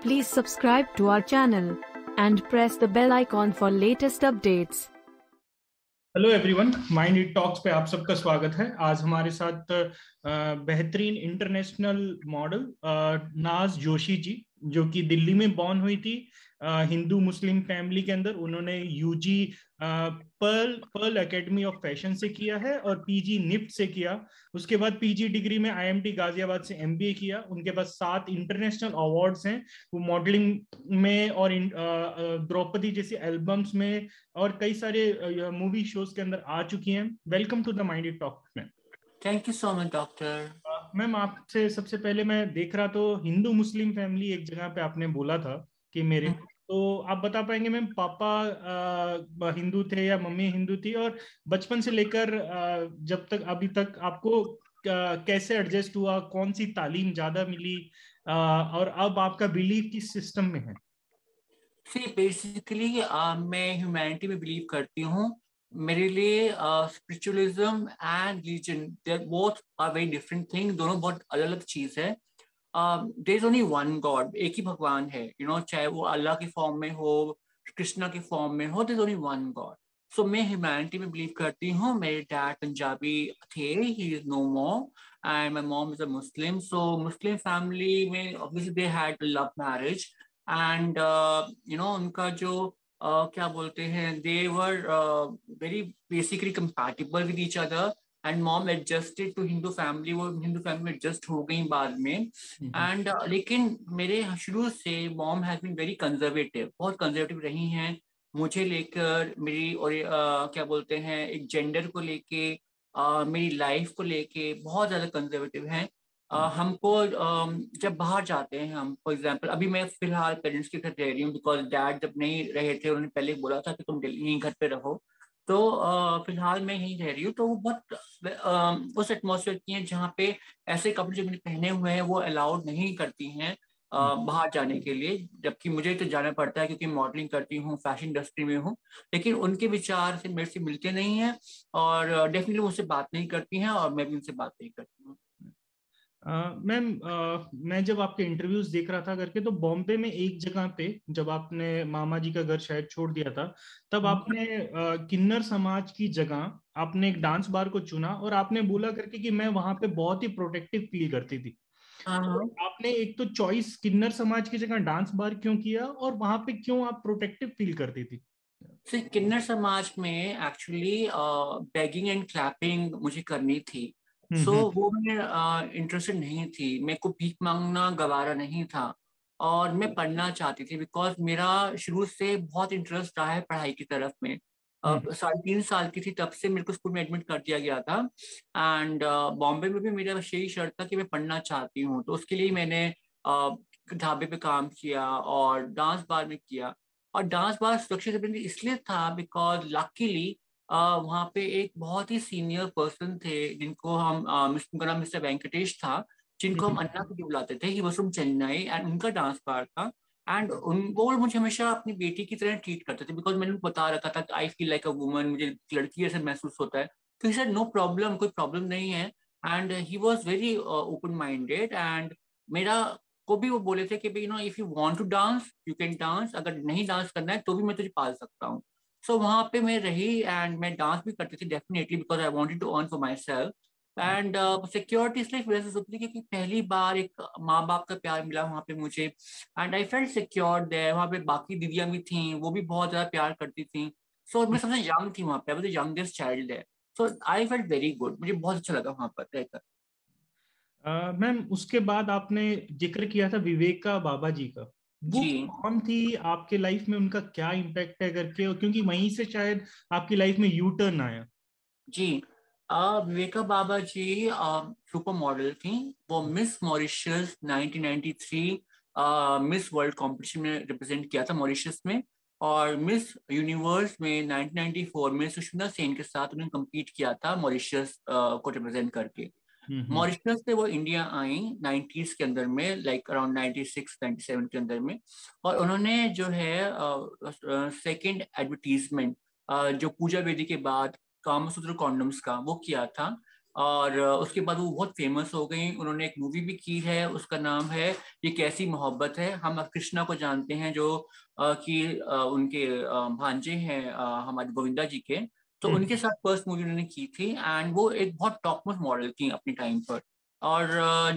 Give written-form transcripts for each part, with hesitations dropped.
Please subscribe to our channel and press the bell icon for latest updates. Hello everyone, mind it talks पे आप सबका स्वागत है। आज हमारे साथ बेहतरीन इंटरनेशनल मॉडल नाज जोशी जी, जो कि दिल्ली में बॉर्न हुई थी, हिंदू मुस्लिम फैमिली के अंदर। उन्होंने UG Pearl Academy of Fashion से किया है और पीजी निफ्ट से किया। उसके बाद पीजी डिग्री में आईएमटी गाजियाबाद से एमबीए किया। उनके पास 7 इंटरनेशनल अवार्ड्स हैं। वो मॉडलिंग में और द्रौपदी जैसी एल्बम्स में और कई सारे मूवी शोज के अंदर आ चुकी हैं। Welcome to the Mind It Talk में। Thank you so much doctor. Ma'am, आपसे सबसे पहले मैं देख रहा तो हिंदू मुस्लिम फैमिली एक जगह पे आपने बोला था कि मेरे, तो आप बता पाएंगे मैम, पापा हिंदू थे या मम्मी हिंदू थी? और बचपन से लेकर जब तक अभी तक आपको कैसे एडजस्ट हुआ, कौन सी तालीम ज्यादा मिली, और अब आपका बिलीफ किस सिस्टम में है? सी बेसिकली मैं ह्यूमैनिटी में बिलीव करती हूँ। मेरे लिए spiritualism and religion they're both are very different thing. दोनों बहुत अलग अलग चीज है। There is only one God, एक ही भगवान है। चाहे वो अल्लाह की फॉर्म में हो, कृष्णा की फॉर्म में हो, there is only one God. So मैं ह्यूमैनिटी में बिलीव करती हूँ। मेरे डैड पंजाबी थे, he is no more, and my mom is a Muslim. So Muslim family में obviously they had love marriage and उनका जो क्या बोलते हैं, they were very basically compatible with each other. And mom adjusted to Hindu family, वो Hindu family में adjust हो गई बाद में। एंड लेकिन मेरे शुरू से mom has been very conservative, बहुत कंजर्वेटिव रही हैं मुझे लेकर, मेरी और क्या बोलते हैं, एक जेंडर को लेके, मेरी लाइफ को लेके बहुत ज्यादा कंजर्वेटिव हैं। हमको जब बाहर जाते हैं, हम फॉर एग्जांपल, अभी मैं फिलहाल पेरेंट्स के घर रह रही हूँ बिकॉज डैड जब नहीं रहे थे उन्होंने पहले बोला था कि तुम यहीं घर पे रहो। तो फिलहाल मैं यहीं रह रही हूँ। तो वो बहुत उस एटमोसफेयर की हैं जहाँ पे ऐसे कपड़े जो मैंने पहने हुए हैं वो अलाउड नहीं करती हैं बाहर जाने के लिए, जबकि मुझे तो जाना पड़ता है क्योंकि मॉडलिंग करती हूँ, फैशन इंडस्ट्री में हूँ। लेकिन उनके विचार से मेरे से मिलते नहीं हैं और डेफिनेटली मुझसे बात नहीं करती हैं और मैं भी उनसे बात नहीं करती हूँ। मैम, मैं जब आपके इंटरव्यूज देख रहा था करके, तो बॉम्बे में एक जगह पे जब आपने मामा जी का घर शायद छोड़ दिया था, तब आपने किन्नर समाज की जगह आपने एक डांस बार को चुना और आपने बोला करके कि मैं वहां पे बहुत ही प्रोटेक्टिव फील करती थी। तो हाँ, आपने एक तो चॉइस किन्नर समाज की जगह डांस बार क्यों किया, और वहां पे क्यों आप प्रोटेक्टिव फील करती थी? सिर्फ किन्नर समाज में एक्चुअली बेगिंग एंड क्लैपिंग मुझे करनी थी। हम्म। सो हम्म। वो मैं इंटरेस्टेड नहीं थी, मेरे को भीख मांगना गवारा नहीं था और मैं पढ़ना चाहती थी बिकॉज मेरा शुरू से बहुत इंटरेस्ट रहा है पढ़ाई की तरफ में। हम्म। 3.5 साल की थी तब से मेरे को स्कूल में एडमिट कर दिया गया था। एंड बॉम्बे में भी मेरा बस यही शर्त था कि मैं पढ़ना चाहती हूँ, तो उसके लिए मैंने ढाबे पे काम किया और डांस बार में किया। और डांस बार सुरक्षित अपने लिए इसलिए था बिकॉज लकीली वहाँ पे एक बहुत ही सीनियर पर्सन थे जिनको हम उनका नाम मिस्टर वेंकटेश था, जिनको हम हम्म। अन्ना के बुलाते थे। He was from Chennai and उनका डांस बार था। एंड उन वो मुझे हमेशा अपनी बेटी की तरह ट्रीट करते थे बिकॉज मैंने उनको बता रखा था कि I feel like a woman, मुझे लड़की जैसे महसूस होता है। तो ही सेड नो प्रॉब्लम, कोई प्रॉब्लम नहीं है। And he was very open minded. And मेरा को भी वो बोले थे कि भाई if you want to dance you can dance, अगर नहीं डांस करना है तो भी मैं तुझे पाल सकता हूँ। सो वहां पे मैं रही एंड मैं डांस भी करती थी definitely because I wanted to earn for myself. And security इसलिए इस वजह से होती थी क्योंकि पहली बार एक माँ बाप का प्यार मिला वहां पे मुझे। And I felt secure there. वहां पे बाकी दीदियां भी थी, वो भी बहुत ज्यादा प्यार करती थी। सो मैं सबसे यंग थी वहां पे, I was the youngest child है। सो आई फेल्ट वेरी गुड, मुझे बहुत अच्छा लगा वहां पर रहकर। मैम, उसके बाद आपने जिक्र किया था विवेका बाबा जी का। वो जी कौन थी आपके लाइफ में, उनका क्या इम्पैक्ट है करके, और क्योंकि वहीं से शायद आपकी लाइफ में यू टर्न आया। जी। विवेका बाबा जी सुपर मॉडल थी। वो miss Mauritius 1993 miss world competition में रिप्रेजेंट किया था मॉरिशस में। और मिस यूनिवर्स में 1994 में सुष्मिता सेन के साथ उन्होंने compete किया था मॉरिशस को रिप्रेजेंट करके। हम्म। मॉरिशस से वो इंडिया आई 90s के अंदर में, लाइक अराउंड 96 97 के अंदर में। और उन्होंने जो है सेकेंड एडवर्टीजमेंट जो पूजा वेदी के बाद कामसूत्र कॉन्डम्स का वो किया था। और उसके बाद वो बहुत फेमस हो गई। उन्होंने एक मूवी भी की है, उसका नाम है ये कैसी मोहब्बत है। हम कृष्णा को जानते हैं जो उनके भांजे हैं हमारे गोविंदा जी के। तो उनके साथ फर्स्ट मूवी उन्होंने की थी, एंड वो एक बहुत टॉप मोस्ट मॉडल थी अपने टाइम पर। और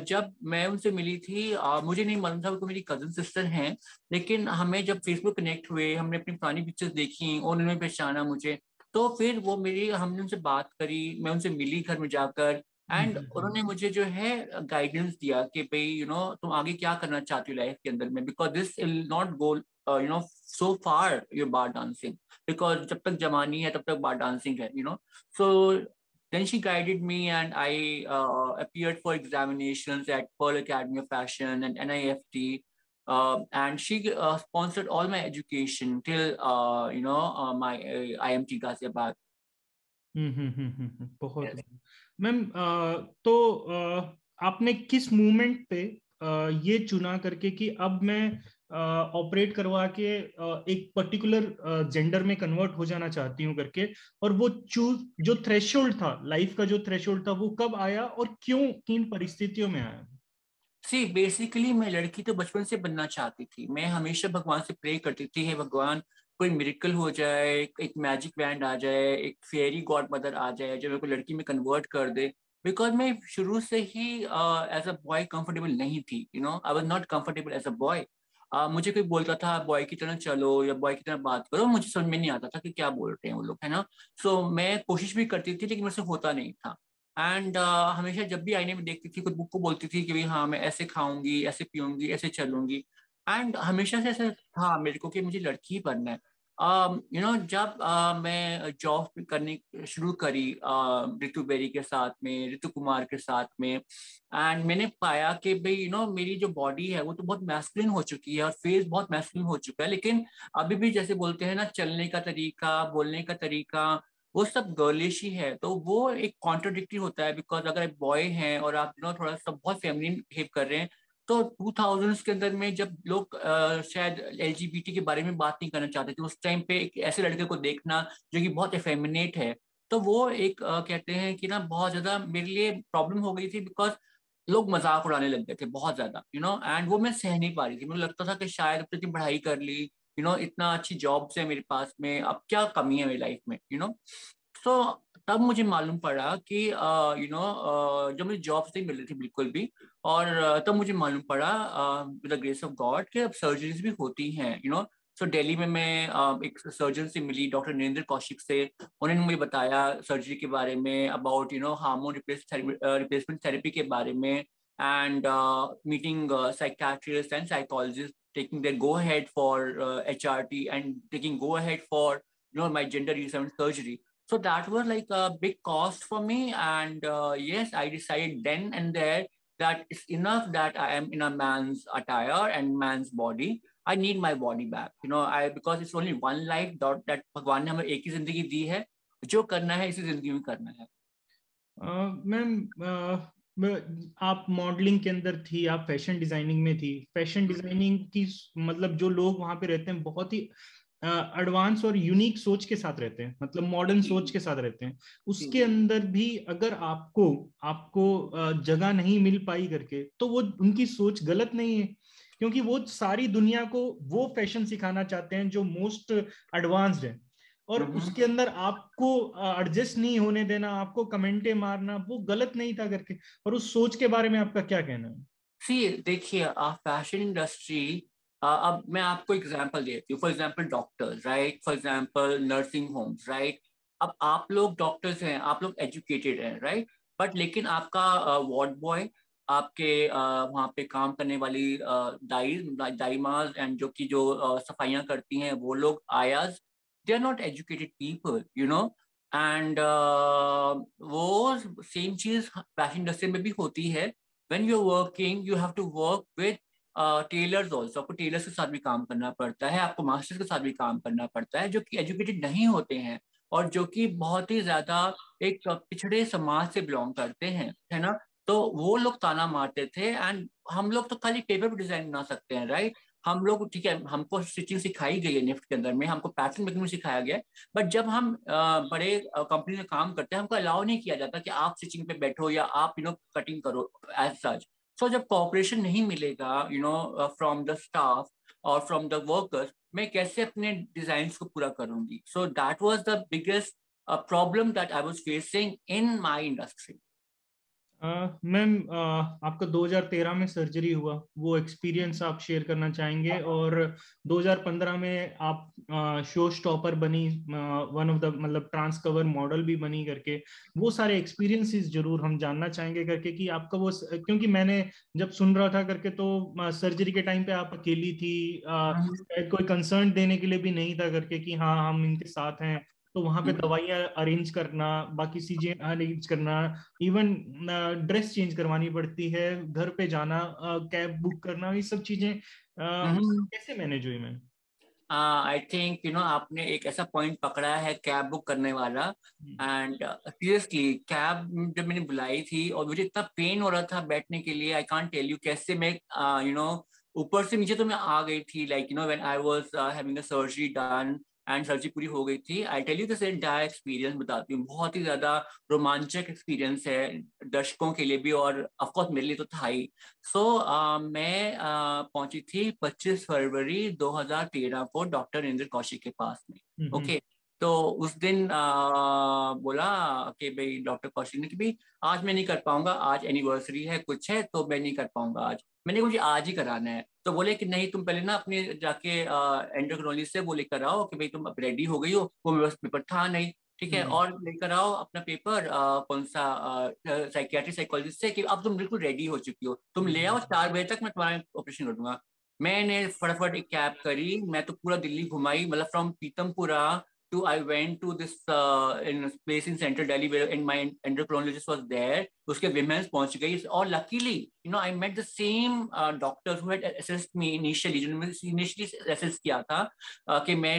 जब मैं उनसे मिली थी, मुझे नहीं मालूम था वो मेरी कजन सिस्टर हैं, लेकिन हमें जब फेसबुक कनेक्ट हुए, हमने अपनी पुरानी पिक्चर्स देखी और उन्होंने पहचाना मुझे। तो फिर वो मेरी हमने उनसे बात करी, मैं उनसे मिली घर में जाकर, एंड उन्होंने मुझे जो है गाइडेंस दिया कि भाई तुम आगे क्या करना चाहती हो लाइफ के अंदर में, because this will not go so far your bar dancing, because जब तक जवानी है तब तक बार डांसिंग है सो then she guided me, and I appeared for examinations at Pearl Academy of Fashion and NIFT. And she sponsored all my education till my IMT Ghaziabad. बहुत Yes. Ma'am, तो आपने किस मूवमेंट पे ये चुना करके कि अब मैं ऑपरेट करवा के एक पर्टिकुलर जेंडर में कन्वर्ट हो जाना चाहती हूँ करके, और वो चूज जो थ्रेशोल्ड था, लाइफ का जो थ्रेशोल्ड था, वो कब आया और क्यों, किन परिस्थितियों में आया? सी बेसिकली मैं लड़की तो बचपन से बनना चाहती थी। मैं हमेशा भगवान से प्रे करती थी, हे भगवान कोई मिरेकल हो जाए, एक मैजिक बैंड आ जाए, एक फेयरी गॉड मदर आ जाए जो मेरे को लड़की में कन्वर्ट कर दे। बिकॉज मैं शुरू से ही एज अ बॉय कंफर्टेबल नहीं थी, I was not comfortable as a boy. मुझे कोई बोलता था बॉय की तरह चलो या बॉय की तरह बात करो, मुझे समझ में नहीं आता था कि क्या बोल रहे हैं वो लोग, है ना। सो मैं कोशिश भी करती थी लेकिन मेरे से होता नहीं था। एंड हमेशा जब भी आईने में देखती थी, खुद बुक को बोलती थी कि भाई हाँ मैं ऐसे खाऊंगी, ऐसे पीऊंगी, ऐसे चलूंगी। एंड हमेशा से ऐसा था मेरे को कि मुझे लड़की ही बनना है। जब मैं जॉब करनी शुरू करी ऋतु बेरी के साथ में, ऋतु कुमार के साथ में, एंड मैंने पाया कि भाई मेरी जो बॉडी है वो तो बहुत मैस्कुलिन हो चुकी है और फेस बहुत मैस्कुलिन हो चुका है, लेकिन अभी भी जैसे बोलते हैं ना, चलने का तरीका, बोलने का तरीका वो सब गर्लिश ही है। तो वो एक कॉन्ट्रोडिक्टरी होता है, बिकॉज अगर एक बॉय हैं और आप थोड़ा सा बहुत फेमिनिन बिहेव कर रहे हैं, तो 2000s के अंदर में जब लोग शायद एलजीबीटी के बारे में बात नहीं करना चाहते थे, उस टाइम पे एक ऐसे लड़के को देखना जो कि बहुत एफेमिनेट है, तो वो एक कहते हैं कि ना बहुत ज्यादा मेरे लिए प्रॉब्लम हो गई थी, बिकॉज लोग मजाक उड़ाने लग गए थे बहुत ज्यादा, एंड वो मैं सह नहीं पा रही थी। मुझे लगता था कि शायद अब तक पढ़ाई कर ली, इतना अच्छी जॉब्स है मेरे पास में, अब क्या कमी है मेरी लाइफ में, तो तब मुझे मालूम पड़ा कि जब मुझे जॉब नहीं मिल रही थी बिल्कुल भी, और तब मुझे मालूम पड़ा with the grace of God कि अब सर्जरीज भी होती हैं, सो दिल्ली में मैं एक सर्जन से मिली, डॉक्टर नरेंद्र कौशिक से। उन्होंने मुझे बताया सर्जरी के बारे में, अबाउट हार्मोन रिप्लेसमेंट थेरेपी के बारे में, and meeting psychiatrist and psychologist, taking their go ahead for HRT and taking go ahead for my gender reassignment surgery. So that was like a big cost for me. And yes, I decided then and there that it's enough that I am in a man's attire and man's body. I need my body back. Because it's only one life that भगवान ने हमें एक ही जिंदगी दी है, जो करना है इसी जिंदगी में करना है। मैम, आप मॉडलिंग के अंदर थी, आप फैशन डिजाइनिंग में थी। फैशन डिजाइनिंग की मतलब जो लोग वहां पे रहते हैं बहुत ही एडवांस और यूनिक सोच के साथ रहते हैं, मतलब मॉडर्न सोच के साथ रहते हैं। उसके अंदर भी अगर आपको आपको जगह नहीं मिल पाई करके, तो वो उनकी सोच गलत नहीं है, क्योंकि वो सारी दुनिया को वो फैशन सिखाना चाहते हैं जो मोस्ट एडवांस्ड है, और उसके अंदर आपको एडजस्ट नहीं होने देना, आपको कमेंटे मारना, वो गलत नहीं था करके। और उस सोच के बारे में आपका क्या कहना है? सी देखिए, फैशन इंडस्ट्री, अब मैं आपको एग्जांपल देती हूँ। For example doctors, right, for example nursing homes, right. अब आप लोग डॉक्टर्स हैं, आप लोग एजुकेटेड हैं, राइट, बट लेकिन आपका वार्ड बॉय, आपके वहाँ पे काम करने वाली दाईमाज एंड जो सफाइयाँ करती हैं, वो लोग आयाज, they are not educated people, and वो सेम चीज फैशन इंडस्ट्री में भी होती है। when you're working you have to work with tailors also. आपको टेलर्स के साथ भी काम करना पड़ता है, आपको मास्टर्स के साथ भी काम करना पड़ता है, जो कि एजुकेटेड नहीं होते हैं और जो कि बहुत ही ज्यादा एक पिछड़े समाज से बिलोंग करते हैं, है ना। तो वो लोग ताना मारते थे, एंड हम लोग तो खाली पेपर पे डिजाइन बना सकते हैं, राइट। हम लोग ठीक है, हमको स्टिचिंग सिखाई गई है निफ्ट के अंदर में, हमको पैटर्न मेकिंग में सिखाया गया है, बट जब हम बड़े कंपनी में काम करते हैं हमको अलाउ नहीं किया जाता कि आप स्टिचिंग पे बैठो या आप कटिंग करो एज सच। सो जब कॉपरेशन नहीं मिलेगा फ्रॉम द स्टाफ और फ्रॉम द वर्कर्स, मैं कैसे अपने डिजाइन को पूरा करूंगी? So that was the biggest problem that I was facing in my industry. Ma'am, आपका 2013 में सर्जरी हुआ, वो एक्सपीरियंस आप शेयर करना चाहेंगे? और 2015 में आप शो स्टॉपर बनी, वन ऑफ द मतलब ट्रांस कवर मॉडल भी बनी करके, वो सारे एक्सपीरियंसेस जरूर हम जानना चाहेंगे करके कि आपका वो, क्योंकि मैंने जब सुन रहा था करके तो सर्जरी के टाइम पे आप अकेली थी, शायद कोई कंसर्न देने के लिए भी नहीं था करके कि हाँ हम इनके साथ हैं, तो वहां पे दवाइयाँ अरेंज करना, बाकी चीजें अरेंज करना, इवन ड्रेस चेंज करवानी पड़ती है, घर पे जाना, कैब बुक करना, ये सब चीजें कैसे मैनेज हुई मैम? आई थिंक आपने एक ऐसा पॉइंट पकड़ा है कैब बुक करने वाला। एंड सीरियसली कैब जब मैंने बुलाई थी और मुझे इतना पेन हो रहा था बैठने के लिए, आई कांट टेल यू कैसे मैं ऊपर से नीचे तो मैं आ गई थी, like when I was having a surgery done and surgery पूरी हो गई थी। I tell you this entire experience बताती हूँ, बहुत ही ज्यादा रोमांचक एक्सपीरियंस है दर्शकों के लिए भी और ऑफकोर्स मेरे लिए तो था ही। सो मैं पहुंची थी 25 फरवरी 2013 को डॉक्टर इंद्र कौशिक के पास में। ओके, तो उस दिन बोला कि भाई डॉक्टर कौशिक ने कि भाई आज मैं नहीं कर पाऊंगा, आज एनिवर्सरी है कुछ है तो मैं नहीं कर पाऊंगा आज। मैंने कहा मुझे आज ही कराना है। तो बोले कि नहीं तुम पहले ना अपने जाके एंडोक्रोनोलॉजिस्ट से वो लेकर आओ कि भाई तुम अब रेडी हो गई हो, वो मेरे पास पेपर था नहीं, ठीक है, और लेकर आओ अपना पेपर कौन सा साइकियाट्री साइकोलॉजिस्ट से कि अब तुम बिल्कुल रेडी हो चुकी हो, तुम ले आओ 4 बजे तक मैं तुम्हारा ऑपरेशन कर दूंगा। मैंने फटाफट एक कैब करी, मैं तो पूरा दिल्ली घुमाई, मतलब from Pitampura to I went to this in place in central Delhi where and my endocrinologist was there. उसके women's पहुंच गई और luckily I met the same doctors who had assessed me initially, जिन्होंने initially assess किया था कि मैं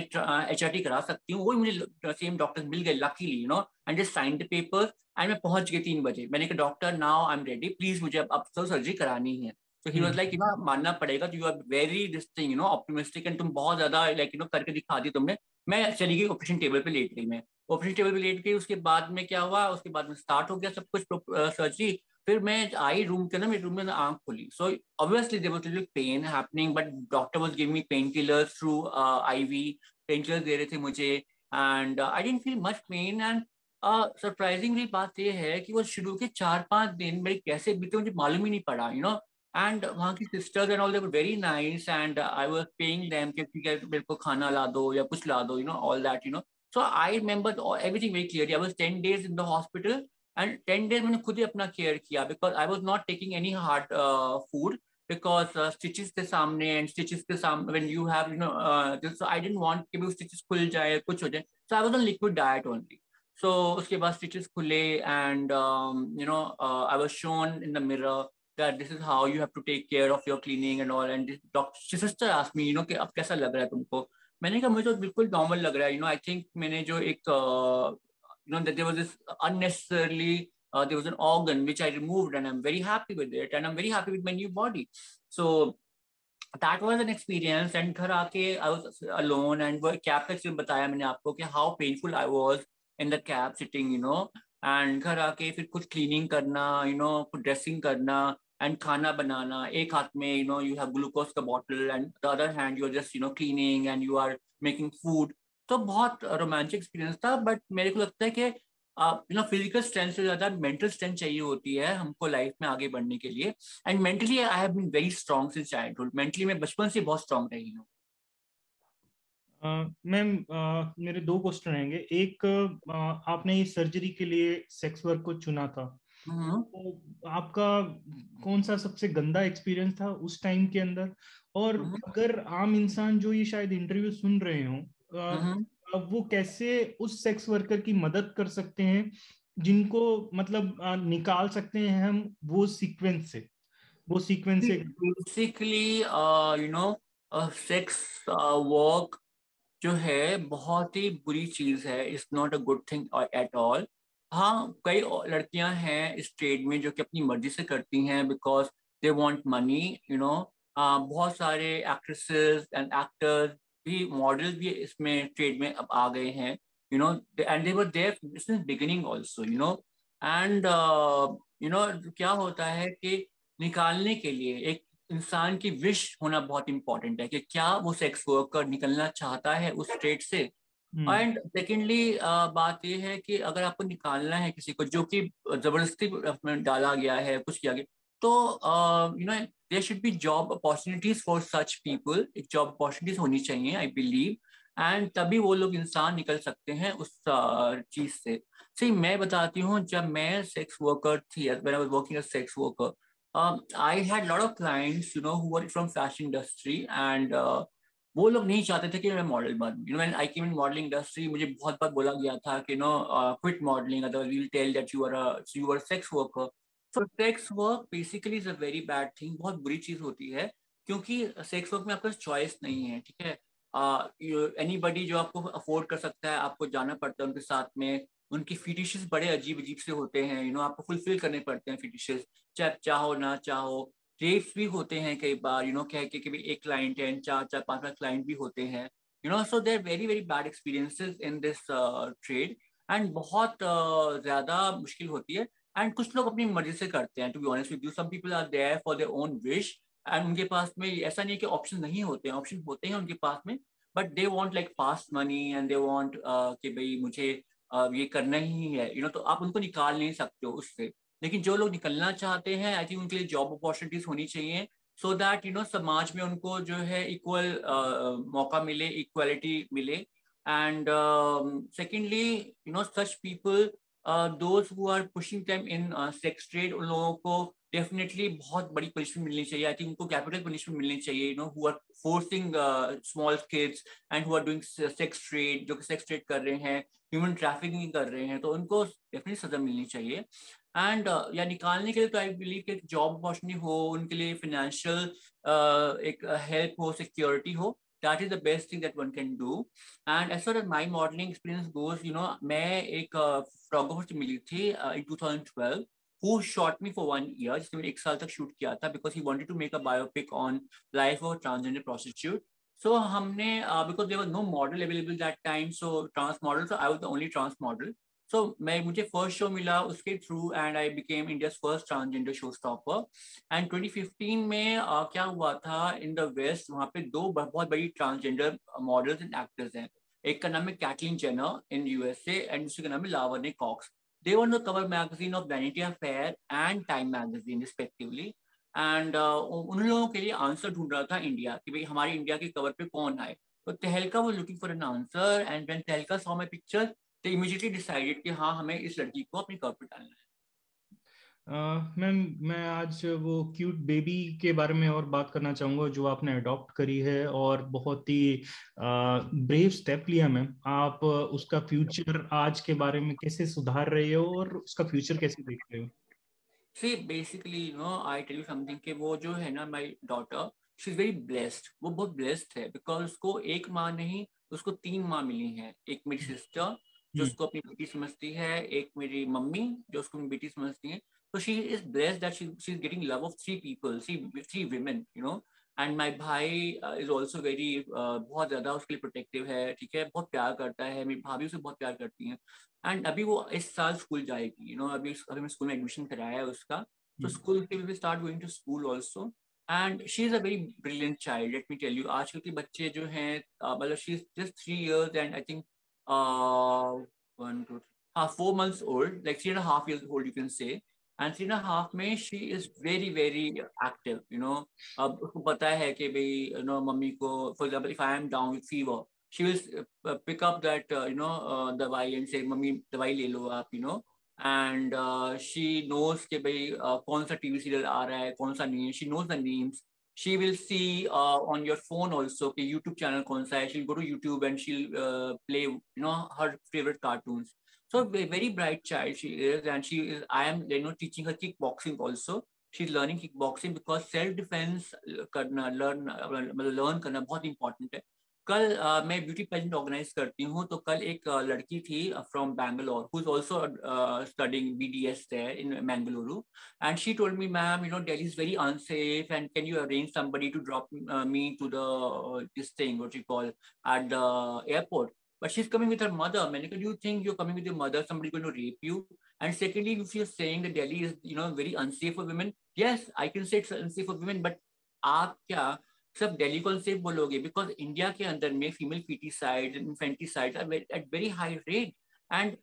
HRT करा सकती हूँ, वही मुझे same doctors मिल गए luckily and just signed the papers and मैं पहुंच गई 3 बजे। मैंने कहा doctor now I'm ready, please मुझे अब तो सर्जरी करानी है। So he was like मानना पड़ेगा, तो you are very this thing optimistic and तुम बहुत ज्यादा like करके दिखा दी तुमने। मैं चली गई ऑपरेशन टेबल पे लेट गई, मैं ऑपरेशन टेबल पे लेट गई। उसके बाद में क्या हुआ, उसके बाद में स्टार्ट हो गया सब कुछ सर्जरी। फिर मैं आई रूम के अंदर, मेरे रूम में आंख खुली, so obviously there was little pain happening, but doctor was giving me pain killers through IV, pain killers दे रहे थे मुझे and I didn't feel much pain. And surprisingly बात यह है कि वो शुरू के 4-5 दिन मेरे कैसे बीते मुझे मालूम ही नहीं पड़ा एंड वहाँ की sisters and all they were very nice and I was paying them कि ठीक है मेरे को खाना ला दो या कुछ ला दो all that so I remember everything very clearly. I was 10 days in the hospital and 10 days मैंने खुद ही अपना केयर किया because I was not taking any hard food because stitches के सामने एंड स्टिचेस के सामने when you have so I didn't want कि वो स्टिचेस खुल जाए कुछ हो जाए, so I was on liquid diet only. So उसके बाद स्टिचेस खुले and I was shown in the mirror that this is how you have to take care of your cleaning and all, and this doctor sister asked me कि अब कैसा लग रहा है तुमको? मैंने कहा मुझे तो बिल्कुल नॉर्मल लग रहा है आई थिंक मैंने जो एक that there was this unnecessarily there was an organ which I removed and I'm very happy with it and I'm very happy with my new body. So that was an experience and घर आके I was alone and वो cab का experience बताया मैंने आपको कि how painful I was in the cab sitting and घर आके फिर कुछ क्लीनिंग करना कुछ ड्रेसिंग करना एंड खाना बनाना, एक हाथ में you have glucose का bottle and the other hand you are just cleaning and you are making food. तो बहुत रोमांचक एक्सपीरियंस था, बट मेरे को लगता है कि फिजिकल स्ट्रेंथ से ज्यादा मेंटल स्ट्रेंथ चाहिए होती है हमको लाइफ में आगे बढ़ने के लिए। And mentally I have been very strong since childhood, mentally मैं बचपन से बहुत स्ट्रांग रही हूँ। मैम, मेरे दो क्वेश्चन रहेंगे। एक, आपने ये सर्जरी के लिए सेक्स वर्क को चुना था, तो आपका कौन सा सबसे गंदा एक्सपीरियंस था उस टाइम के अंदर? और अगर आम इंसान जो ये शायद इंटरव्यू सुन रहे हो, अब वो कैसे उस सेक्स वर्कर की मदद कर सकते हैं जिनको मतलब निकाल सकते हैं हम वो सीक्वेंस से? बेसिकली सेक्स वर्क जो है बहुत ही बुरी चीज है, it's not a good thing at all. हाँ, कई लड़कियां हैं इस ट्रेड में जो कि अपनी मर्जी से करती हैं बिकॉज दे वांट मनी बहुत सारे एक्ट्रेसेस एंड एक्टर्स भी, मॉडल्स भी इसमें ट्रेड में अब आ गए हैं, you know, and they were there since beginning also, you know. And you know क्या होता है कि निकालने के लिए एक इंसान की विश होना बहुत इंपॉर्टेंट है कि क्या वो सेक्स वर्कर निकलना चाहता है उस ट्रेड से। एंड सेकेंडली बात यह है कि अगर आपको निकालना है किसी को जो कि जबरदस्ती में डाला गया है, कुछ किया गया, तो you know there should be job opportunities for such people. एक जॉब अपॉर्चुनिटीज होनी चाहिए, आई बिलीव, एंड तभी वो लोग इंसान निकल सकते हैं उस चीज से। सही, मैं बताती हूँ, जब मैं सेक्स वर्कर थी, when I was working as sex worker, I had lot of clients you know who were from fashion industry, and वो लोग नहीं चाहते थे कि मैं मॉडल बनूं। You know when I came in modelling industry, मुझे बहुत बार बोला गया था कि no quit modelling, otherwise we will tell that you are sex worker. So sex work basically is a very bad thing, बहुत बुरी चीज होती है, क्योंकि सेक्स वर्क में आपका चॉइस नहीं है, ठीक है। एनीबडी जो आपको अफोर्ड कर सकता है, आपको जाना पड़ता है उनके साथ में। उनकी फिटिशेस बड़े अजीब अजीब से होते हैं, यू नो, आपको फुलफिल करने पड़ते हैं फिटिशेस, चाहे चाहो ना चाहो। रेप्स भी होते हैं कई बार, यू नो, कह के भी एक क्लाइंट है, चार चार पांच पांच क्लाइंट भी होते हैं, you no. So there very very bad experiences in this trade, and बहुत ज्यादा मुश्किल होती है। एंड कुछ लोग अपनी मर्जी से करते हैं, to be honest with you, some people are there for their own wish, and उनके पास में ऐसा नहीं है कि ऑप्शन नहीं होते हैं, ऑप्शन होते हैं उनके पास में, but they want like fast money, and they want कि भाई मुझे ये करना ही है, यू नो। तो आप उनको निकाल नहीं सकते हो उससे। लेकिन जो लोग निकलना चाहते हैं, आई थिंक उनके लिए जॉब अपॉर्चुनिटीज होनी चाहिए, सो दैट यू नो समाज में उनको जो है इक्वल मौका मिले, इक्वालिटी मिले। And secondly, you know, such people, those who are pushing them in sex trade, उन लोगों को डेफिनेटली बहुत बड़ी पनिशमेंट मिलनी चाहिए। आई थिंक उनको कैपिटल पनिशमेंट मिलनी चाहिए, you know, who are forcing small kids and who are doing sex trade, जो कि सेक्स ट्रेड कर रहे हैं, ह्यूमन ट्रैफिकिंग कर रहे हैं, तो उनको डेफिनेटली सजा मिलनी चाहिए। एंड या निकालने के लिए तो आई बिलीव कि जॉब अपॉर्चुनिटी हो, उनके लिए फाइनेंशियल एक हेल्प हो, सिक्योरिटी हो, that is the best thing that one can do. And as far as my modelling experience goes, you know, मैं एक फोटोग्राफर से मिली थी इन 2012, who shot me for 1 year, जिसने मैंने 1 साल तक शूट किया था, because he wanted to make a biopic on life of a transgender prostitute. So हमने because there was no model available that time, so trans model, so I was the only trans model. So मुझे first show मिला उसके through, and I became India's first transgender show stopper. And 2015 में क्या हुआ था in the waste, वहाँ पे दो बहुत बड़ी ट्रांसजेंडर मॉडल्स एंड एक्टर्स हैं। एक का नाम है Caitlyn Jenner in USA, and दूसरे का नाम है Laverne Cox. They were on the cover magazine of Vanity Fair and Time magazine respectively. And उन लोगों के लिए आंसर ढूंढ रहा था इंडिया, कि भाई हमारी इंडिया के कवर पे कौन आए। तो तहलका वो looking for an answer, and when Tehelka saw my picture, they immediately decided कि हाँ, हमें इस लड़की को अपनी कवर पे डालना है। मैम, मैं आज वो क्यूट बेबी के बारे में और बात करना चाहूंगा जो आपने अडॉप्ट करी है, और बहुत ही ब्रेव स्टेप लिया मैम। आप उसका फ्यूचर आज के बारे में कैसे सुधार रहे हो और उसका फ्यूचर कैसे देख रहे हो? See basically, you know, I tell you something, कि वो जो है ना, my daughter, she is very blessed. वो बहुत ब्लेस्ड है, बिकॉज उसको एक माँ नहीं, उसको 3 माँ मिली हैं। एक मेरी सिस्टर जो हम्म। उसको अपनी बेटी समझती है, एक मेरी मम्मी जो उसको अपनी बेटी समझती है। तो she is blessed that she is getting love of 3 people, three women, you know. And my भाई इज ऑल्सो वेरी, बहुत ज्यादा उसके लिए प्रोटेक्टिव है, ठीक है, बहुत प्यार करता है। मेरी भाभी उसे बहुत प्यार करती है। एंड अभी वो इस साल स्कूल जाएगी, यू नो, अभी मैं स्कूल में एडमिशन कराया है उसका। तो स्कूल के will start going to school also. And she is a very brilliant child, let me tell you. आजकल के बच्चे जो हैं, मतलब she is just 3 years and I think 1 2 हाँ 4 months old, like 3.5 years old you can say. And 3.5 में she is very very active, you know. अब उसको पता है कि भाई, यू नो, मम्मी को, for example, if I am down with fever, she will pick up that दवाई and say, mummy दवाई ले लो आप, you know. And she knows कि भाई कौन सा टीवी सीरियल आ रहा है, कौन सा नहीं है, she knows the names. She will see on your phone also कि YouTube channel कौन सा है. She'll go to YouTube and she'll play, you know, her favorite cartoons. So a very bright child she is, and she is. I am, you know, teaching her kickboxing also. She's learning kickboxing because self defense करना learn करना बहुत important है. कल मैं beauty pageant organise करती हूँ, तो कल एक लड़की थी from Bangalore who is also studying BDS there in Mangaluru, and she told me, ma'am, Delhi is very unsafe, and can you arrange somebody to drop me to the this thing, what you call, at the airport? But she's coming with her mother. मैंने कहा, do you think you're coming with your mother, somebody going to rape you? And secondly, if you're saying that Delhi is very unsafe for women, yes, I can say it's unsafe for women, but आप क्या सब दिल्ली को safe बोलोगे? Because India के अंदर में female foeticide infanticide are at very high rate, and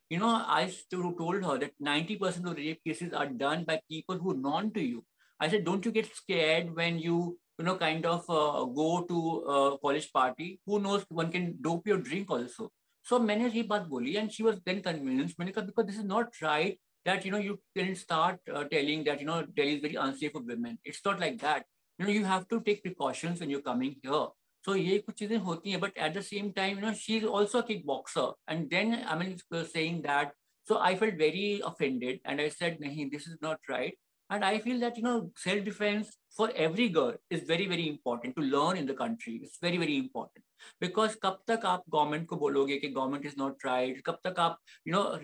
I told her that 90% of rape cases are done by people who are known to you. I said, don't you get scared when you kind of go to a college party? Who knows, one can dope your drink also. So मैंने ये बात बोली, and she was then convinced. मैंने कहा, because this is not right that you can start telling that Delhi is very unsafe for women. It's not like that. You have to take precautions when you're coming here. So ये कुछ चीजें होती हैं, but at the same time, she is also a kickboxer. And then I mean, saying that, so I felt very offended, and I said, nahi, this is not right. And I feel that self-defense for every girl is very very important to learn in the country. It's very very important, because कब तक आप government को बोलोगे कि government is not right, कब तक आप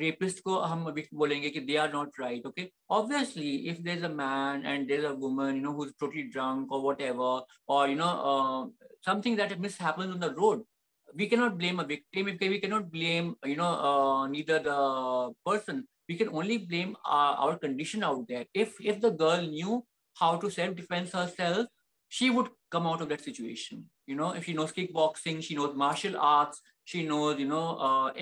rapist को हम बोलेंगे कि they are not right? Okay, obviously if there's a man and there's a woman who's totally drunk or whatever, or something that mishappens on the road, we cannot blame a victim. We cannot blame neither the person. We can only blame our condition out there. If the girl knew how to self defense herself, she would come out of that situation. If she knows kickboxing, she knows martial arts, she knows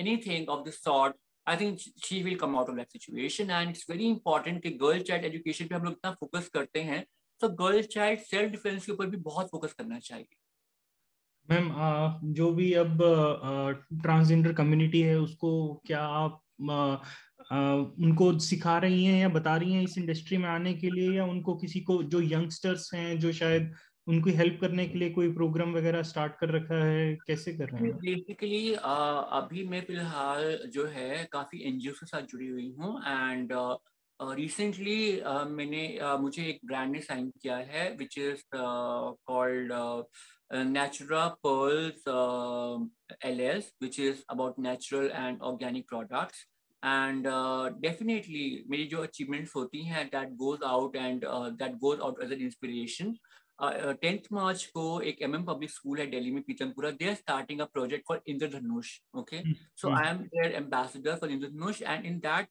anything of the sort, I think she will come out of that situation. And it's very important कि girl child education पे हम लोग इतना focus करते हैं, तो girl child self defence के ऊपर भी बहुत फोकस करना चाहिए। मैम, जो भी अब ट्रांसजेंडर कम्युनिटी है, उसको क्या आप उनको सिखा रही हैं या बता रही हैं इस इंडस्ट्री में आने के लिए, या उनको किसी को जो यंगस्टर्स हैं जो शायद उनको हेल्प करने के लिए कोई प्रोग्राम वगैरह स्टार्ट कर रखा है, कैसे कर रहे हैं? बेसिकली अभी मैं फिलहाल जो है काफी एनजीओ के साथ जुड़ी हुई हूँ, एंड रिसेंटली मैंने मुझे एक ब्रांड ने साइन किया है which is called Natura pearls LS, which is about natural and organic products. And definitely मेरी जो achievements होती हैं that goes out as an inspiration. 10th March को एक MM पब्लिक स्कूल है दिल्ली में, Pitampura, they are starting a project called Indradhanush. Okay, so I am their ambassador for Indradhanush, and in that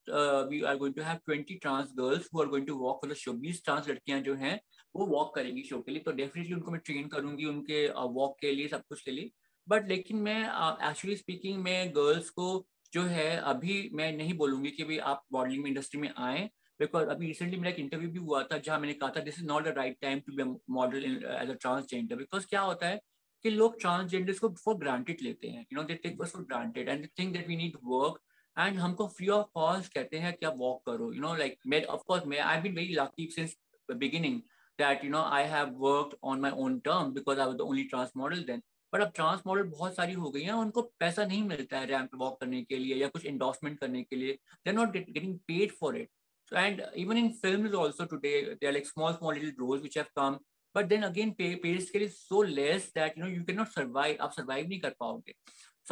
we are going to have 20 trans girls who are going to walk for the show. 20 trans लड़कियां जो हैं वो walk करेंगी show के लिए, तो definitely उनको मैं ट्रेन करूंगी उनके वॉक के लिए, सब कुछ के लिए। बट लेकिन मैं एक्चुअली स्पीकिंग में गर्ल्स को जो है अभी मैं नहीं बोलूंगी कि भाई आप मॉडलिंग इंडस्ट्री में आए, बिकॉज अभी रिसेंटली मेरा एक इंटरव्यू भी हुआ था जहां मैंने कहा था this is not the right time to be model as a transgender. Because क्या होता है कि लोग ट्रांसजेंडर्स को फॉर ग्रांटेड लेते हैं, they take us for granted and they think that we need work, and हमको फ्री ऑफ कॉस्ट कहते हैं कि आप वॉक करो। लाइक मैं ऑफ कोर्स मैं I have been very lucky since beginning that I have worked on my own term because I was the only trans model then. But अब trans model बहुत सारी हो गई हैं, उनको पैसा नहीं मिलता है रैंप वॉक करने के लिए या कुछ एंडोर्समेंट करने के लिए, they are not getting paid for it. So, and even in films also today, there are like small little roles which have come, but then again pay scale is so less that you cannot survive. आप survive नहीं कर पाओगे.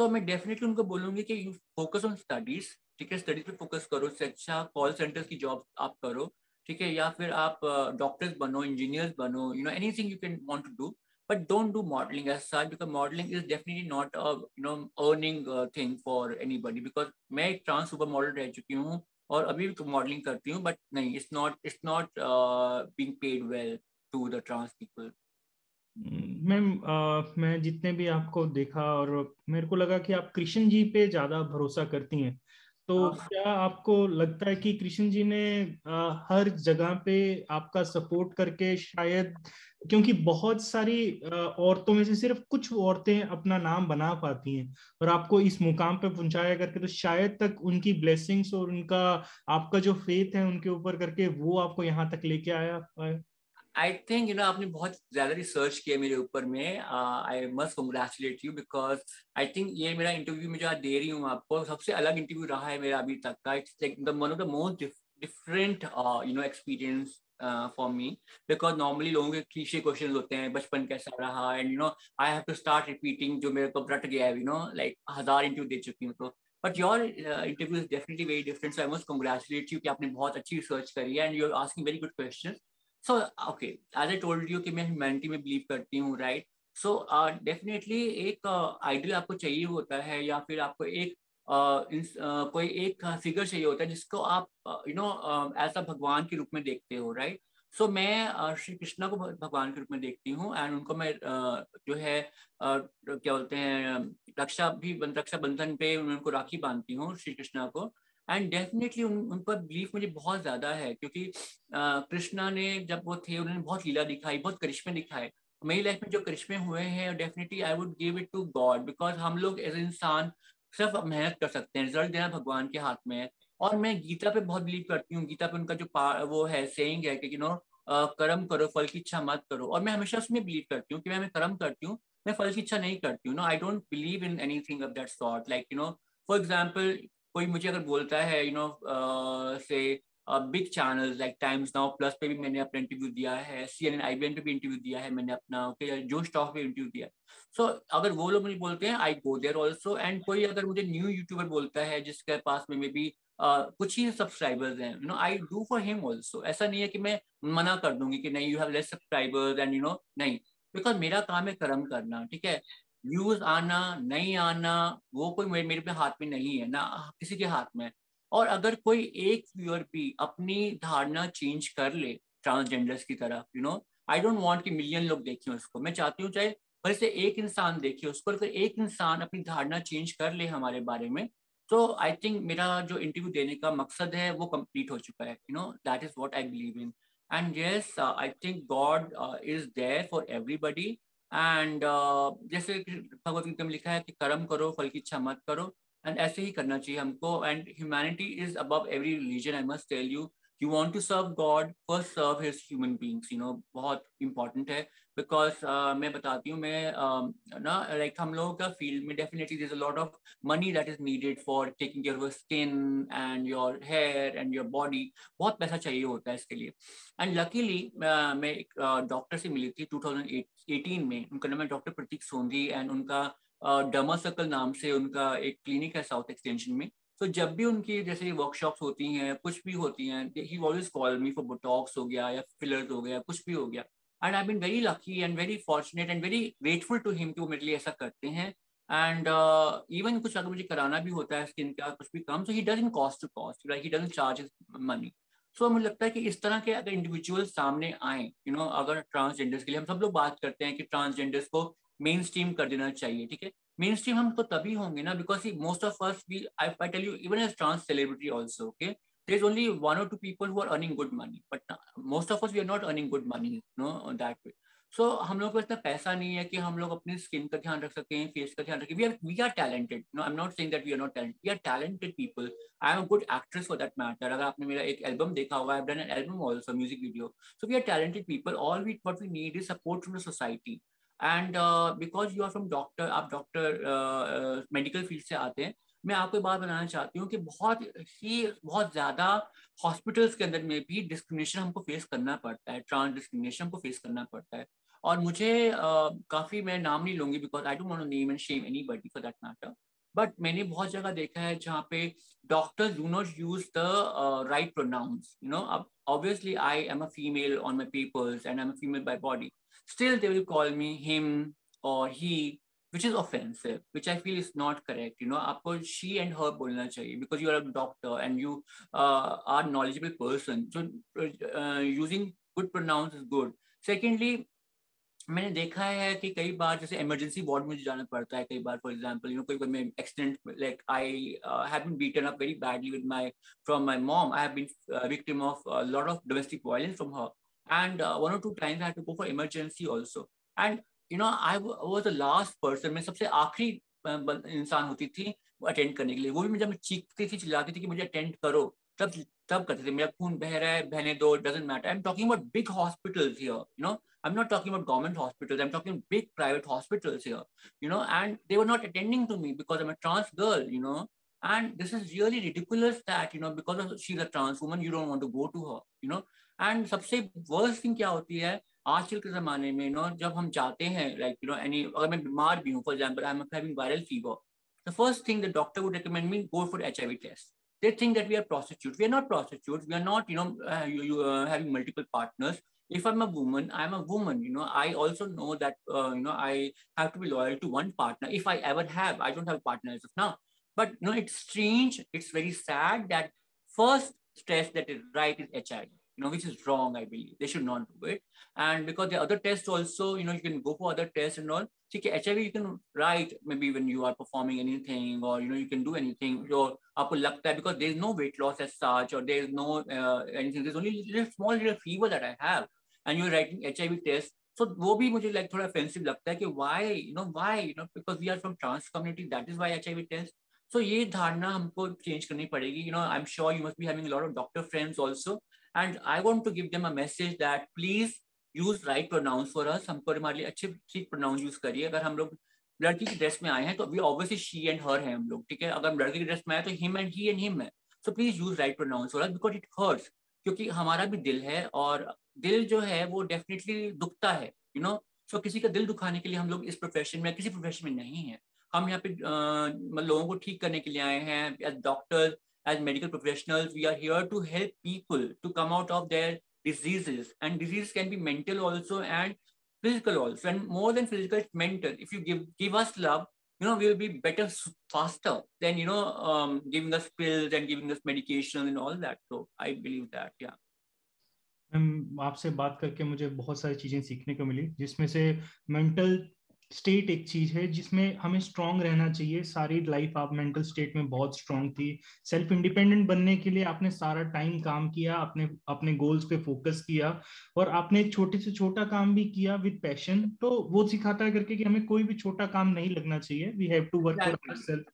So मैं definitely उनको बोलूंगी कि you focus on studies. ठीक है, स्टडीज पे फोकस करो, से अच्छा कॉल सेंटर्स की जॉब आप करो, ठीक है, या फिर आप डॉक्टर्स बनो, इंजीनियर्स बनो, anything you can want to do, but don't do modeling as such, because modeling is definitely not a earning thing for anybody. Because मैं एक ट्रांस सुपर मॉडल रह चुकी हूँ और अभी भी मॉडलिंग करती हूँ, बट नहीं, it's not being paid well to the trans people. Ma'am, मैं जितने भी आपको देखा और मेरे को लगा कि आप कृष्ण जी पे ज्यादा भरोसा करती हैं, तो क्या आपको लगता है कि कृष्ण जी ने हर जगह पे आपका सपोर्ट करके शायद, क्योंकि बहुत सारी औरतों में से सिर्फ कुछ औरतें अपना नाम बना पाती हैं और आपको इस मुकाम पे पहुंचाया करके, तो शायद तक उनकी ब्लेसिंग्स और उनका आपका जो फेथ है उनके ऊपर करके वो आपको यहाँ तक लेके आया है? आई थिंक आपने बहुत ज्यादा रिसर्च किया मेरे ऊपर में, I must congratulate you, because I think ये मेरा इंटरव्यू में जो आज दे रही हूँ आपको, सबसे अलग इंटरव्यू रहा है मेरा अभी तक का. It's like one of the most different experience for me, because normally लोगों के क्लीशे क्वेश्चंस होते हैं, बचपन कैसा रहा, and you know I have to start repeating जो मेरे को रट गया है, you know, like 1000 इंटरव्यू दे चुकी हूँ तो. But your interview is definitely very different, so I must congratulate you कि आपने बहुत अच्छी रिसर्च करी है, and you're asking very good questions. So okay, as I told you कि मैं ह्यूमैनिटी में बिलीव करती हूँ, right? So definitely एक आइडियल आपको चाहिए होता है, या फिर आपको एक कोई एक फिगर चाहिए होता है जिसको आप यू नो ऐसा भगवान के रूप में देखते हो, राइट? सो मैं श्री कृष्णा को भगवान के रूप में देखती हूँ, एंड उनको मैं जो है क्या बोलते हैं, रक्षाबंधन पे उनको राखी बांधती हूँ श्री कृष्णा को. एंड डेफिनेटली उन पर बिलीफ मुझे बहुत ज्यादा है, क्योंकि कृष्णा ने जब वो थे उन्होंने बहुत लीला दिखाई, बहुत करिश्मे दिखाए. मेरी लाइफ में जो करिश्मे हुए हैं definitely I would give it to God, because हम लोग एज इंसान सिर्फ मेहनत कर सकते हैं, रिजल्ट देना भगवान के हाथ में है. और मैं गीता पे बहुत बिलीव करती हूँ. गीता पे उनका जो वो है सेइंग है कि यू नो कर्म करो फल की इच्छा मत करो, और मैं हमेशा उसमें बिलीव करती हूँ कि मैं कर्म करती हूँ, मैं फल की इच्छा नहीं करती हूँ. No, I don't believe in anything of that sort. Like you know for example कोई मुझे अगर बोलता है you know say big channels like Times Now plus पे भी मैंने अपना इंटरव्यू दिया है, CNN IBN पे भी इंटरव्यू दिया है मैंने अपना, ओके, जो स्टॉक पे इंटरव्यू दिया. सो अगर वो लोग मुझे बोलते हैं आई गो देयर ऑल्सो. एंड कोई अगर मुझे न्यू यूट्यूबर बोलता है जिसके पास में मे बी कुछ ही सब्सक्राइबर्स हैं, you know I do for him also. ऐसा नहीं है कि मैं मना कर दूंगी कि नहीं you have less subscribers and you no, नहीं, बिकॉज मेरा काम है कर्म करना, ठीक है. व्यूज आना नहीं आना वो कोई मेरे पे हाथ में नहीं है ना, किसी के हाथ में. और अगर कोई एक व्यूअर भी अपनी धारणा चेंज कर ले ट्रांसजेंडर्स की तरफ, you know, I don't want कि मिलियन लोग देखें उसको. मैं चाहती हूँ चाहे पर से एक इंसान देखे उसको, अगर एक इंसान अपनी धारणा चेंज कर ले हमारे बारे में, तो आई थिंक मेरा जो इंटरव्यू देने का मकसद है वो कंप्लीट हो चुका है. You know that is what I believe in. And yes, I think God is there for everybody. And जैसे भगवत गीता में लिखा है कि कर्म करो फल की इच्छा मत करो, एंड ऐसे ही करना चाहिए हमको. And humanity is above every religion, I must tell you. You want to serve God, first serve his human beings, you know, बहुत इंपॉर्टेंट है. बिकॉज मैं बताती हूँ, मैं ना लाइक हम लोगों का फील्ड में definitely there is a lot of money that is needed for taking care of your skin and your hair and your body. बहुत पैसा चाहिए होता है इसके लिए. एंड लकीली मैं एक डॉक्टर से मिली थी 2018 में. उनका नाम है डॉक्टर प्रतीक सोंधी, एंड उनका डर्मा सर्कल नाम से उनका एक क्लिनिक है साउथ एक्सटेंशन में. तो जब भी उनकी जैसे वर्कशॉप्स होती हैं, कुछ भी होती हैं, ही always call me for Botox हो गया या फिलर्स हो गया, कुछ भी हो गया. And I been very lucky and very fortunate and very grateful to him कि वो मेरे लिए ऐसा करते हैं. एंड इवन कुछ अगर मुझे कराना भी होता है स्किन का कुछ भी काम, so he doesn't cost to cost, like he doesn't charge money. So मुझे लगता है कि इस तरह के अगर इंडिविजुअल सामने आए, यू नो, अगर ट्रांसजेंडर्स के लिए हम सब लोग बात करते हैं कि ट्रांसजेंडर्स को मेन स्ट्रीम कर देना चाहिए, ठीक है. मेन स्ट्रीम हम तो तभी होंगे ना, because most of us we I tell you even as trans celebrity also, okay, there is only 1 or 2 people who are earning good money, but most of us we are not earning good money, no, that way. So हम लोग को इतना पैसा नहीं है कि हम लोग अपनी स्किन का ध्यान रख सकें, फेस का ध्यान रखें. we are talented, no, I'm not saying that we are not talented, we are talented people. I am a good actress for that matter. अगर आपने मेरा एक एल्बम देखा हुआ, I've done an album also, music video. So we are talented people. What we need is support from the society. And because you are from doctor, आप doctor medical field से आते हैं, मैं आपको एक बात बताना चाहती हूँ कि बहुत ज्यादा हॉस्पिटल्स के अंदर में भी डिस्क्रिमिनेशन हमको फेस करना पड़ता है, ट्रांस डिस्क्रिमिनेशन हमको फेस करना पड़ता है. और मुझे काफी, मैं नाम नहीं लूंगी because I don't want to name and shame anybody for that matter, but मैंने बहुत जगह देखा है जहाँ पे doctors do not use the right pronounce, you know. अब obviously I am a female on my papers and I'm a female by body, still they will call me him or he, which is offensive, which I feel is not correct, you know. आपको she and her बोलना चाहिए because you are a doctor and you are knowledgeable person, so using good pronouns is good. Secondly, मैंने देखा है कि कई बार जैसे emergency ward में जाना पड़ता है कई बार, फॉर एग्जांपल, यू नो, कोई मैं accident, like I have been beaten up very badly with my from my mom. I have been victim of lot of domestic violence from her, and 1 or 2 times I had to go for emergency also. And you know I was the last person, मैं सबसे आखिरी इंसान होती थी attend करने के लिए. वो भी जब मैं चीखती थी चिल्लाती थी कि मुझे अटेंड करो, तब करते थे. मेरा खून बह रहा है, बहने दो, doesn't matter. I am talking about big hospitals here, you know. I'm not talking about government hospitals. I'm talking big private hospitals here, you know, and they were not attending to me because I'm a trans girl, you know. And this is really ridiculous that, you know, because she's a trans woman, you don't want to go to her, you know. And सबसे worst thing क्या होती है आजकल के जमाने में, जब हम जाते हैं लाइक एनी, अगर मैं बीमार भी हूँ, for example I am having viral fever, the first thing the doctor would recommend me go for HIV test. They think that we are prostitutes. We are not prostitutes. We are not, having multiple partners. If I'm a woman, I'm a woman. I also know that, I have to be loyal to one partner. If I ever have, I don't have a partner as of now. But, it's strange. It's very sad that first test that is right is HIV, which is wrong, I believe. They should not do it. And because the other tests also, you can go for other tests and all. See, HIV you can write maybe when you are performing anything, or, you can do anything. Or आपको लगता है, because there is no weight loss as such, or there is no anything. There's only small little fever that I have, and you're writing HIV test. So वो भी मुझे like थोड़ा offensive लगता है कि why, because we are from trans community, that is why HIV test. So ये धारणा हमको change करनी पड़ेगी. I'm sure you must be having a lot of doctor friends also, and I want to give them a message that please use right pronouns for us. हमको हमारे लिए अच्छे ठीक pronoun use करिए. अगर हम लोग लड़की की ड्रेस में आए हैं तो वी ऑब्वियसली शी एंड हर हैं हम लोग, ठीक है. अगर हम लड़के की ड्रेस में आए तो him and he and him है. So please use right pronounce for us because it hurts, क्योंकि हमारा भी दिल है और दिल जो है वो डेफिनेटली दुखता है, सो किसी का दिल दुखाने के लिए हम लोग इस प्रोफेशन में, किसी प्रोफेशन में नहीं है. हम यहाँ पे लोगों को ठीक करने के लिए आए हैं. As doctors, as medical professionals, we are here to help people to come out of their diseases, and disease can be mental also and physical also, and more than physical, it's mental. If you give us love, we'll be better faster than giving us pills and giving us medication and all that. So I believe that, yeah. Ma'am, आपसे बात करके मुझे बहुत सारी चीजें सीखने को मिली, जिसमें से मेंटल स्टेट एक चीज है जिसमें हमें स्ट्रांग रहना चाहिए. सारी लाइफ आप मेंटल स्टेट में बहुत स्ट्रांग थी. सेल्फ इंडिपेंडेंट बनने के लिए आपने सारा टाइम काम किया, आपने अपने गोल्स पे फोकस किया, और आपने छोटे से छोटा काम भी किया विद पैशन. तो वो सिखाता है करके कि हमें कोई भी छोटा काम नहीं लगना चाहिए. We have to work for ourself.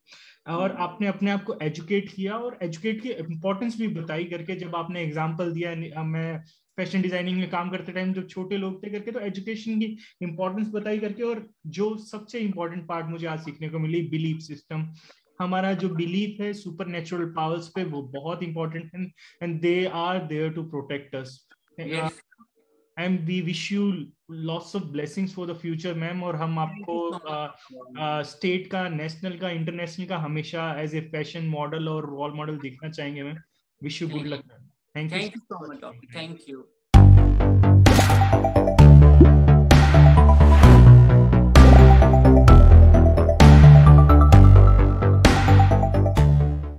और आपने अपने आप को एजुकेट किया, और एजुकेट की इंपॉर्टेंस भी बताई करके. जब आपने एग्जांपल दिया, मैं फैशन डिजाइनिंग में काम करते टाइम जब छोटे लोग थे करके, तो एजुकेशन की इंपॉर्टेंस बताई करके. और जो सबसे इंपॉर्टेंट पार्ट मुझे आज सीखने को मिली, बिलीफ सिस्टम. हमारा जो बिलीफ है सुपर नेचुरल पावर्स पे, वो बहुत इंपॉर्टेंट है, and they are there to protect us. And we wish you lots of blessings for the future ma'am. और हम आपको स्टेट का, नेशनल का, इंटरनेशनल का हमेशा एज ए फैशन मॉडल और रोल मॉडल देखना चाहेंगे ma'am. Wish you good luck. Thank you so much, doctor. Thank you.